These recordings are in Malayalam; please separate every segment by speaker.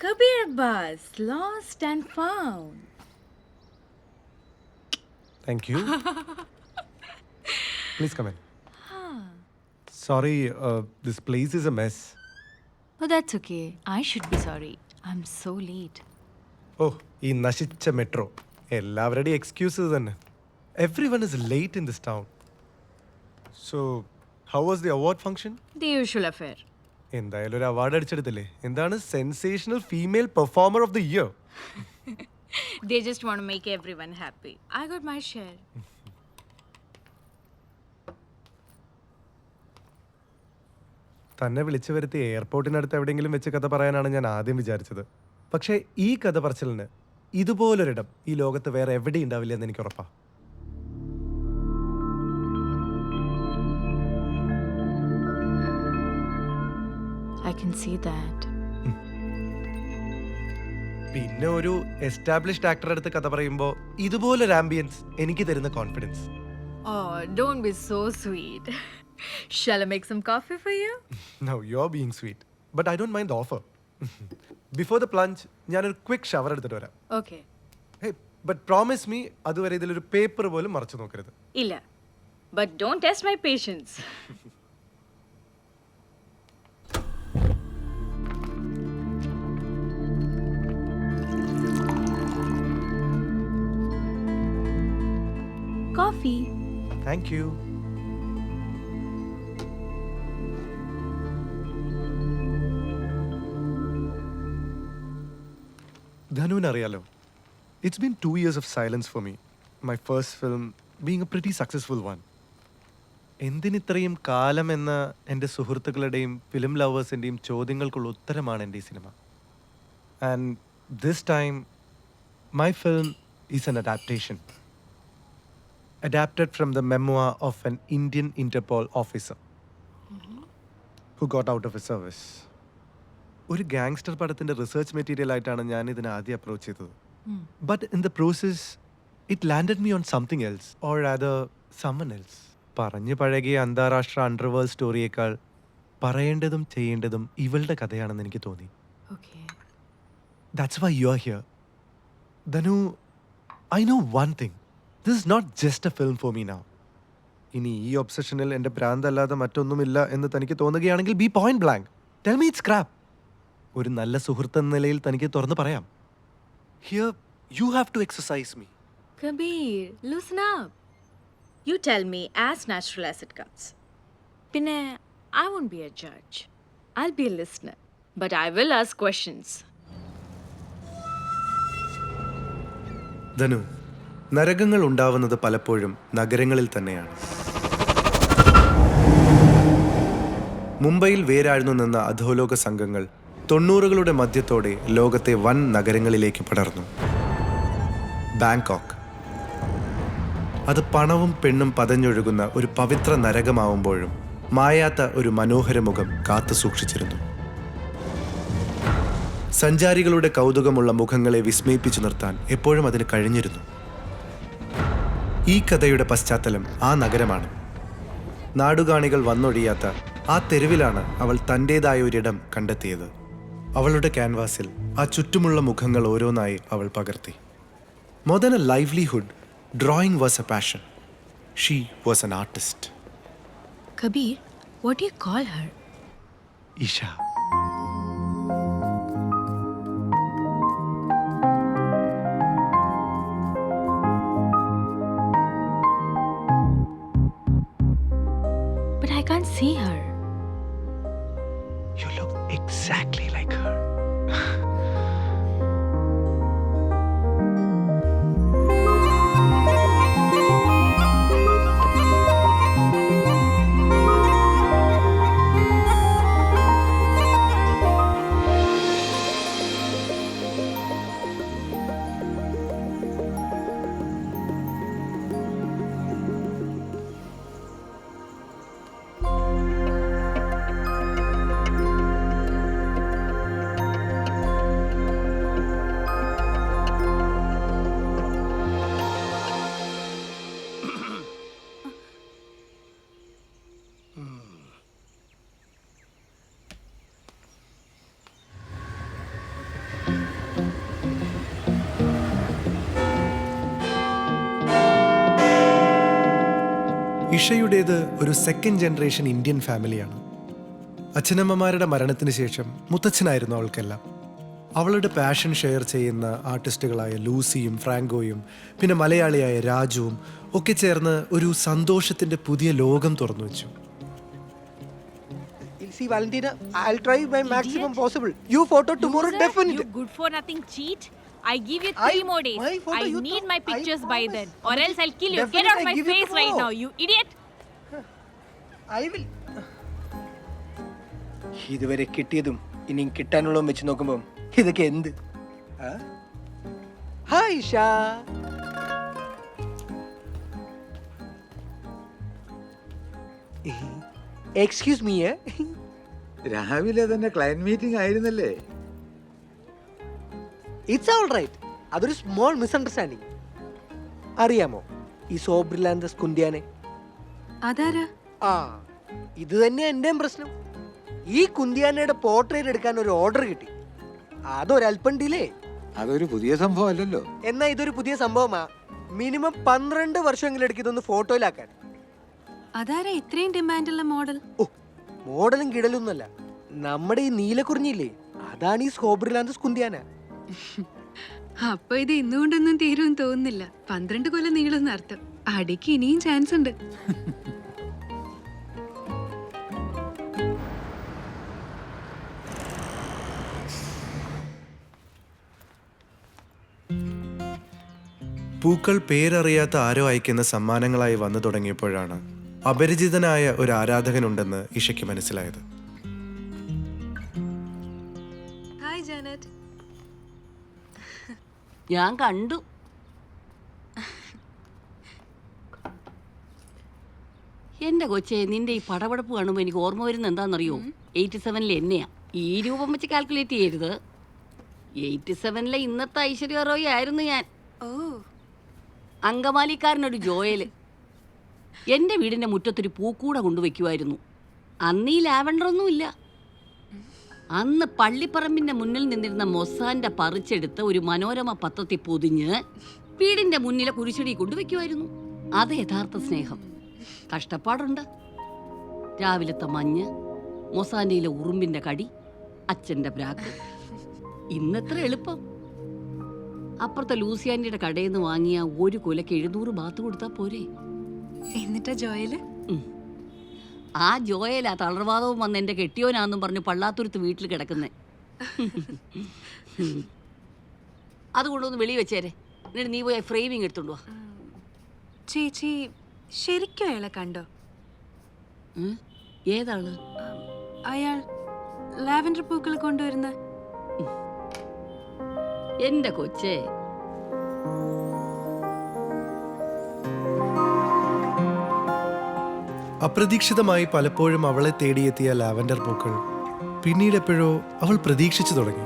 Speaker 1: Kabir Abbas, lost and found.
Speaker 2: Thank you. Please come in. Sorry, this place is a mess.
Speaker 1: Oh, that's okay. I should be sorry. I'm so late.
Speaker 2: Oh, ഈ നശിച്ച മെട്രോ എല്ലാവരുടെയും എക്സ്ക്യൂസസ് തന്നെ. Everyone is late in this town. So, how was the award function?
Speaker 1: The usual affair.
Speaker 2: എന്തായാലും ഒരു അവാർഡ് അടിച്ചെടുത്തില്ലേ? എന്താണ് sensational female performer of the year?
Speaker 1: They just want to make everyone happy. I got my share.
Speaker 2: തന്നെ വിളിച്ചു വരുത്തി എയർപോർട്ടിനടുത്ത് എവിടെയെങ്കിലും വെച്ച് കഥ പറയാനാണ് ഞാൻ ആദ്യം വിചാരിച്ചത്. പക്ഷേ ഈ കഥ പറച്ചിലിന് ഇതുപോലൊരിടം ഈ ലോകത്ത് വേറെ എവിടെയും ഉണ്ടാവില്ല എന്ന് എനിക്ക് ഉറപ്പാ.
Speaker 1: I can see that.
Speaker 2: പിന്നെ ഒരു എസ്റ്റാബ്ലിഷ്ഡ് ആക്ടറുടെ അടുത്ത് കഥ പറയുമ്പോൾ ഇതുപോലൊരു ആംബിയൻസ് എനിക്ക് തരുന്ന confidence.
Speaker 1: Oh, don't be so sweet. Shall I make some coffee for you?
Speaker 2: Now you're being sweet, but I don't mind the offer. Before the plunge, ഞാനൊരു ക്വിക്ക് ഷവർ എടുത്തിട്ട് വരാം.
Speaker 1: Okay.
Speaker 2: Hey, but promise me അതുവരെ ഇതിലൊരു പേപ്പർ പോലും മറച്ചു നോക്കരുത്.
Speaker 1: Illa. But don't test my patience. Coffee.
Speaker 2: Thank you. ധനുവിന് അറിയാലോ, it's been 2 years of silence for me. My first film being a pretty successful one. എന്തിനിത്രയും കാലം എന്ന എൻ്റെ സുഹൃത്തുക്കളുടെയും ഫിലിം ലവേഴ്സിൻ്റെയും ചോദ്യങ്ങൾക്കുള്ള ഉത്തരമാണ് എൻ്റെ ഈ cinema. And this time my film is an adaptation. Adapted from the memoir of an Indian Interpol officer who got out of his service. ഒരു ഗാങ്സ്റ്റർ പടത്തിൻ്റെ റിസർച്ച് മെറ്റീരിയൽ ആയിട്ടാണ് ഞാൻ ഇതിനെ ആദ്യം അപ്രോച്ച് ചെയ്തത്. But in the process it landed me on something else or other someone else. പറഞ്ഞു പഴകിയ അന്താരാഷ്ട്ര അണ്ടർവേൾഡ് സ്റ്റോറിയേക്കാൾ പറയേണ്ടതും ചെയ്യേണ്ടതും ഇവളുടെ കഥയാണെന്ന് എനിക്ക് തോന്നി.
Speaker 1: Okay.
Speaker 2: That's why you're here. Danu, I know one thing. This is not just a film for me now. ഇനി ഈ ഒബ്സഷനിൽ എൻ്റെ ഭ്രാന്തല്ലാതെ മറ്റൊന്നുമില്ല എന്ന് തനിക്ക് തോന്നുകയാണെങ്കിൽ be point blank. Tell me it's crap. ഒരു നല്ല സുഹൃത്ത് എന്ന നിലയിൽ തനിക്ക് തുറന്ന് പറയാം. Here you have to exercise me.
Speaker 1: Kabir, loosen up. You tell me as natural as it comes. Pinne, I won't be a judge. I'll be a listener. But I will ask questions.
Speaker 2: ധനു, നരകങ്ങൾ ഉണ്ടാവുന്നത് പലപ്പോഴും നഗരങ്ങളിൽ തന്നെയാണ്. മുംബൈയിൽ വേരാഴ്ന്നു നിന്ന അധോലോക സംഘങ്ങൾ 90കളുടെ മധ്യത്തോടെ ലോകത്തെ വൻ നഗരങ്ങളിലേക്ക് പടർന്നു. ബാങ്കോക്ക് അത് പണവും പെണ്ണും പതഞ്ഞൊഴുകുന്ന ഒരു പവിത്ര നരകമാവുമ്പോഴും മായാത്ത ഒരു മനോഹര മുഖം കാത്തു സൂക്ഷിച്ചിരുന്നു. സഞ്ചാരികളുടെ കൗതുകമുള്ള മുഖങ്ങളെ വിസ്മയിപ്പിച്ചു നിർത്താൻ എപ്പോഴും അതിന് കഴിഞ്ഞിരുന്നു. ഈ കഥയുടെ പശ്ചാത്തലം ആ നഗരമാണ്. നാടുകാണികൾ വന്നൊഴിയാത്ത ആ തെരുവിലാണ് അവൾ തൻ്റേതായ ഒരിടം കണ്ടെത്തിയത്. അവളുടെ ക്യാൻവാസിൽ ആ ചുറ്റുമുള്ള മുഖങ്ങൾ ഓരോന്നായി അവൾ പകർത്തി. More than a livelihood, drawing was a passion. She was an artist.
Speaker 1: Kabir, what do you call her?
Speaker 2: Isha.
Speaker 1: But I can't see her.
Speaker 2: You look exactly like her. ഇഷയുടേത് ഒരു സെക്കൻഡ് ജനറേഷൻ ഇന്ത്യൻ ഫാമിലിയാണ്. അച്ഛനമ്മമാരുടെ മരണത്തിന് ശേഷം മുത്തച്ഛനായിരുന്നു അവൾക്കെല്ലാം. അവളുടെ പാഷൻ ഷെയർ ചെയ്യുന്ന ആർട്ടിസ്റ്റുകളായ ലൂസിയും ഫ്രാങ്കോയും പിന്നെ മലയാളിയായ രാജുവും ഒക്കെ ചേർന്ന് ഒരു സന്തോഷത്തിന്റെ പുതിയ ലോകം തുറന്നു വെച്ചു.
Speaker 3: See, Valentina, I'll try my maximum possible. You photo tomorrow,
Speaker 1: Loser,
Speaker 3: definitely.
Speaker 1: You good for nothing cheat. I give you 3 more days.
Speaker 3: my photo,
Speaker 1: I
Speaker 3: you
Speaker 1: need
Speaker 3: thought-
Speaker 1: my pictures
Speaker 3: I
Speaker 1: by
Speaker 3: promise.
Speaker 1: then, or else I'll kill you. Get
Speaker 3: Definitely,
Speaker 1: out of
Speaker 3: I
Speaker 1: my
Speaker 3: give you
Speaker 1: face right
Speaker 3: tomorrow.
Speaker 1: now, you idiot.
Speaker 3: I will. ഇതുവരെ കിട്ടിയതും ഇനിയും കിട്ടാനുള്ളതും വെച്ച് നോക്കുമ്പോൾ ഇതൊക്കെ എന്ത്? ഹായ് ഷാ. Excuse me.
Speaker 4: രാവിലെ തന്നെ ക്ലയന്റ് മീറ്റിംഗ് ആയിരുന്നല്ലേ?
Speaker 3: It's all right. അതൊരു സ്മോൾ മിസ്അണ്ടർസ്റ്റാൻഡിങ്. അറിയാമോ ഈ സോബ്രിലാൻഡസ് കുന്തിയാനെ?
Speaker 5: അതാരാ?
Speaker 3: ആ, ഇത് തന്നെയാ എന്റെയും പ്രശ്നം. ഈ കുന്തിയാനയുടെ പോർട്രേറ്റ് എടുക്കാൻ ഒരു ഓർഡർ കിട്ടി. അതൊരല്പം ഡിലേ.
Speaker 4: അതൊരു പുതിയ സംഭവം അല്ലല്ലോ.
Speaker 3: എന്നാ ഇതൊരു പുതിയ സംഭവമാ. മിനിമം 12 വർഷമെങ്കിലും എടുക്കും ഇതൊന്ന് ഫോട്ടോയിലാക്കാൻ.
Speaker 5: അതാരാ ഇത്രയും ഡിമാൻഡുള്ള മോഡൽ?
Speaker 3: ഓ, മോഡലും കിടലൊന്നുമല്ല, നമ്മുടെ ഈ നീലക്കുറിഞ്ഞില്ലേ, അതാണ് ഈ സോബ്രിലാൻഡസ് കുന്തിയാന.
Speaker 5: അപ്പൊ ഇത് ഇന്നുകൊണ്ടൊന്നും തീരുമെന്ന് തോന്നുന്നില്ല. 12 കൊല്ലം നീളുന്ന അർത്ഥം. അടിക്ക് ഇനിയും ചാൻസ് ഉണ്ട്.
Speaker 2: പൂക്കൾ പേരറിയാത്ത ആരോ അയക്കുന്ന സമ്മാനങ്ങളായി വന്നു തുടങ്ങിയപ്പോഴാണ് അപരിചിതനായ ഒരു ആരാധകനുണ്ടെന്ന് ഇഷയ്ക്ക് മനസ്സിലായത്.
Speaker 5: Hi Janet.
Speaker 6: ഞാൻ കണ്ടു. എന്റെ കൊച്ചെ, നിന്റെ ഈ പടപടപ്പ് കാണുമ്പോൾ എനിക്ക് ഓർമ്മ വരുന്നത് എന്താണെന്നറിയോ? 87 എന്നെയാ. ഈ രൂപം വെച്ച് കാൽക്കുലേറ്റ് ചെയ്യരുത്. 87 ഇന്നത്തെ ഐശ്വര്യ റോയ് ആയിരുന്നു ഞാൻ.
Speaker 5: ഓ,
Speaker 6: അങ്കമാലിക്കാരനൊരു ജോയല്. എൻ്റെ വീടിൻ്റെ മുറ്റത്തൊരു പൂക്കൂട കൊണ്ടുവയ്ക്കുമായിരുന്നു. അന്ന് ഈ ലാവൻഡറൊന്നും ഇല്ല. അന്ന് പള്ളിപ്പറമ്പിൻ്റെ മുന്നിൽ നിന്നിരുന്ന മൊസാൻ്റെ പറിച്ചെടുത്ത് ഒരു മനോരമ പത്രത്തിൽ പൊതിഞ്ഞ് വീടിൻ്റെ മുന്നിലെ കുരിശടി കൊണ്ടുവയ്ക്കുമായിരുന്നു. അത് യഥാർത്ഥ സ്നേഹം. കഷ്ടപ്പാടുണ്ട്. രാവിലത്തെ മഞ്ഞ്, മൊസാൻ്റെയിലെ ഉറുമ്പിൻ്റെ കടി, അച്ഛൻ്റെ ബ്രാക്ക്. ഇന്നെത്ര എളുപ്പം. അപ്പുറത്തെ ലൂസിയാൻ്റെ കടയിൽ നിന്ന് വാങ്ങിയ ഒരു കുലയ്ക്ക് 700 ബാത്ത് കൊടുത്താൽ പോരെ?
Speaker 5: എന്നിട്ടാ ജോയല്?
Speaker 6: ആ ജോയലാ തളർവാദവും വന്ന് എൻ്റെ കെട്ടിയോനാന്നും പറഞ്ഞു പള്ളാത്തുരുത്ത് വീട്ടിൽ കിടക്കുന്നേ. അതുകൊണ്ടൊന്ന് വെളി വെച്ചേരെ. എന്നിട്ട് നീ പോയി ഫ്രെയിമിങ് എടുത്തോണ്ട് വാ.
Speaker 5: ചേച്ചി ശരിക്കും അയാളെ കണ്ടോ?
Speaker 6: ഏതാള്?
Speaker 5: അയാൾ ലാവൻഡർ പൂക്കൾ കൊണ്ടുവരുന്ന.
Speaker 6: എൻ്റെ കൊച്ചേ,
Speaker 2: അപ്രതീക്ഷിതമായി പലപ്പോഴും അവളെ തേടിയെത്തിയ ലാവൻഡർ പൂക്കൾ പിന്നീട് എപ്പോഴോ അവൾ പ്രതീക്ഷിച്ചു തുടങ്ങി.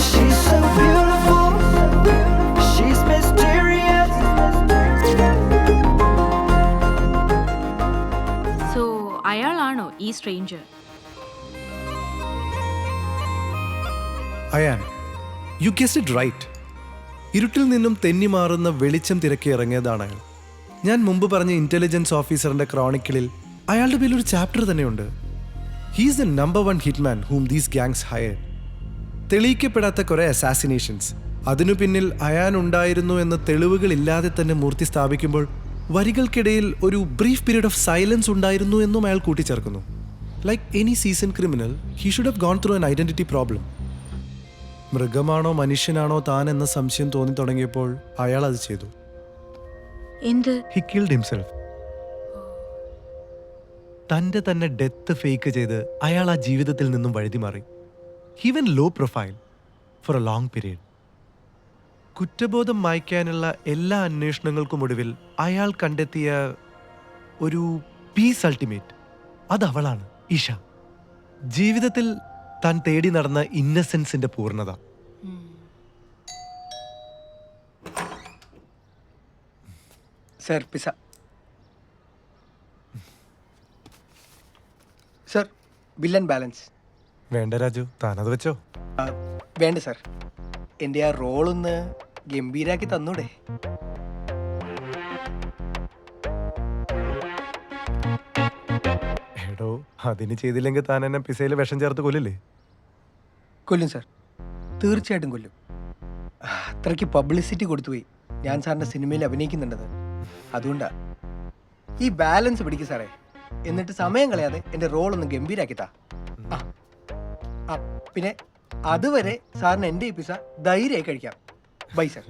Speaker 7: She's so beautiful, she's mysterious.
Speaker 1: So, അയാളാണോ ഈ stranger?
Speaker 2: Ayaan, you guessed it right. ഇരുട്ടിൽ നിന്നും തെന്നി മാറുന്ന വെളിച്ചം തിരക്കി ഇറങ്ങിയതാണ് അയാൾ. ഞാൻ മുമ്പ് പറഞ്ഞ ഇന്റലിജൻസ് ഓഫീസറിന്റെ ക്രോണിക്കിളിൽ അയാളുടെ പേരിൽ ഒരു ചാപ്റ്റർ തന്നെയുണ്ട്. He's the number 1 hitman whom these gangs hire. തെളിയിക്കപ്പെടാത്ത കുറെ അസാസിനേഷൻസ്, അതിനു പിന്നിൽ അയാൻ ഉണ്ടായിരുന്നു എന്ന തെളിവുകളില്ലാതെ തന്നെ മൂർത്തി സ്ഥാപിക്കുമ്പോൾ വരികൾക്കിടയിൽ ഒരു ബ്രീഫ് പീരീഡ് ഓഫ് സൈലൻസ് ഉണ്ടായിരുന്നു എന്നും അയാൾ കൂട്ടിച്ചേർക്കുന്നു. Like any season criminal, he should have gone through an identity problem. മൃഗമാണോ മനുഷ്യനാണോ താൻ എന്ന സംശയം തോന്നി തുടങ്ങിയപ്പോൾ അയാൾ അത് ചെയ്തു.
Speaker 1: എന്ത്?
Speaker 2: He killed himself. തൻ്റെ തന്നെ ഡെത്ത് ഫേക്ക് ചെയ്ത് അയാൾ ആ ജീവിതത്തിൽ നിന്നും വഴുതി മാറി. He went low profile for a long period. കുറ്റബോധം മായ്ക്കാനുള്ള എല്ലാ അന്വേഷണങ്ങൾക്കും ഒടുവിൽ അയാൾ കണ്ടെത്തിയ ഒരു പീസ് അൾട്ടിമേറ്റ്, അത് അവളാണ്, ഇഷ. ജീവിതത്തിൽ താൻ തേടി നടന്ന ഇന്നസെൻസിന്റെ പൂർണ്ണത.
Speaker 3: Sir pizza. Sir bill and balance.
Speaker 2: വേണ്ട രാജു, താനത് വെച്ചോ.
Speaker 3: വേണ്ട സർ, എൻ്റെ ആ റോളൊന്ന് ഗംഭീരാക്കി തന്നൂടെ?
Speaker 2: എടോ, അതിന് ചെയ്തില്ലെങ്കിൽ താൻ എന്നെ പിസയിൽ വിഷം ചേർത്ത് കൊല്ലില്ലേ?
Speaker 3: കൊല്ലും സർ, തീർച്ചയായിട്ടും കൊല്ലും. അത്രയ്ക്ക് പബ്ലിസിറ്റി കൊടുത്തുപോയി ഞാൻ സാറിൻ്റെ സിനിമയിൽ അഭിനയിക്കുന്നുണ്ടത്. അതുകൊണ്ടാ. ഈ ബാലൻസ് പിടിക്കും സാറേ, എന്നിട്ട് സമയം കളയാതെ എൻ്റെ റോളൊന്ന് ഗംഭീരാക്കി താ. പിന്നെ അതുവരെ സാറിന് എൻ്റെ ഈ പിസ ധൈര്യമായി കഴിക്കാം. Bye sir.